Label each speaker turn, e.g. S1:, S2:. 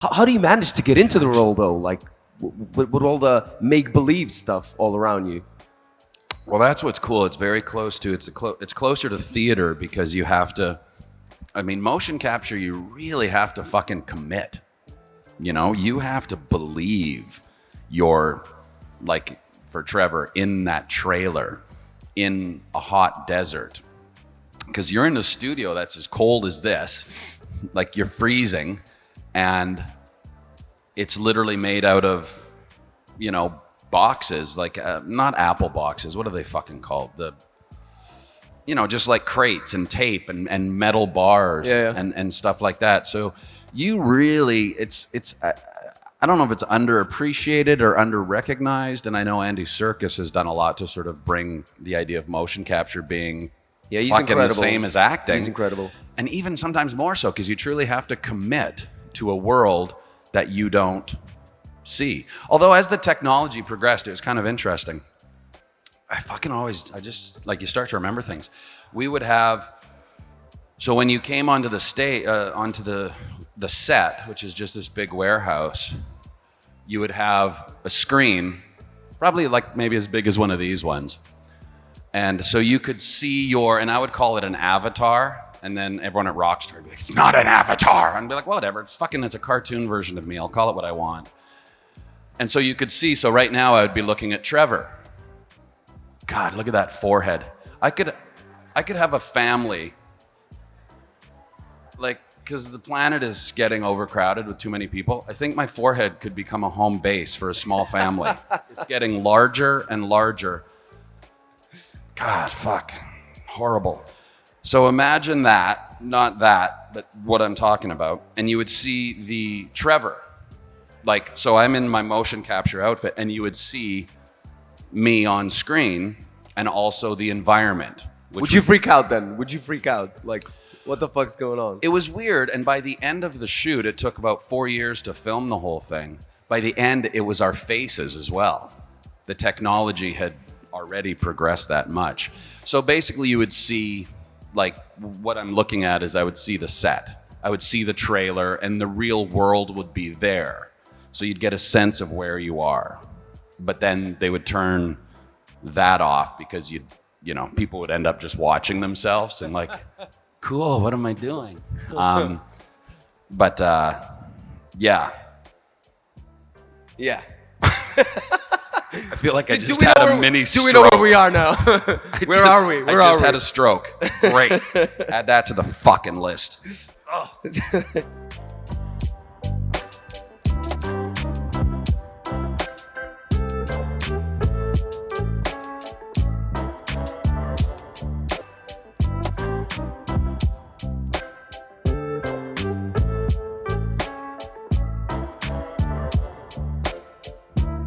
S1: How do you manage to get into the role though? Like with all the make-believe stuff all around you?
S2: Well, that's what's cool. It's very close to, it's closer to theater because you have to, I mean, motion capture, you really have to fucking commit. You know, you have to believe you're, like for Trevor, in that trailer, in a hot desert. Because you're in a studio that's as cold as this, like you're freezing, and it's literally made out of, you know, boxes, like not Apple boxes. What are they fucking called? You know, just like crates and tape and metal bars and stuff like that. So you really, I don't know if it's underappreciated or under-recognized, and I know Andy Serkis has done a lot to sort of bring the idea of motion capture being
S1: he's
S2: fucking
S1: incredible.
S2: the same as acting.
S1: He's incredible.
S2: And even sometimes more so, because you truly have to commit to a world that you don't see. Although as the technology progressed, it was kind of interesting. I just, like, you start to remember things. We would have, so when you came onto the onto the set, which is just this big warehouse, you would have a screen, probably like maybe as big as one of these ones. And so you could see and I would call it an avatar. And then everyone at Rockstar would be like, it's not an avatar. And I'd be like, well, whatever, it's a cartoon version of me. I'll call it what I want. And so you could see, so right now I would be looking at Trevor. God, look at that forehead. I could have a family, like, because the planet is getting overcrowded with too many people. I think my forehead could become a home base for a small family. It's getting larger and larger. God, fuck, horrible. So imagine that, not that, but what I'm talking about. And you would see the Trevor. Like, so I'm in my motion capture outfit, and you would see me on screen and also the environment.
S1: Would you freak out then? Would you freak out? Like, what the fuck's going on?
S2: It was weird, and by the end of the shoot, it took about 4 years to film the whole thing. By the end, it was our faces as well. The technology had already progressed that much. So basically you would see, like, what I'm looking at is I would see the set. I would see the trailer, and the real world would be there. So you'd get a sense of where you are. But then they would turn that off because you know, people would end up just watching themselves and like, cool, what am I doing? Yeah.
S1: Yeah.
S2: I feel like I just had a mini stroke.
S1: Do we know where we are now? Where are we?
S2: I just had a stroke. Great. Add that to the fucking list. Oh.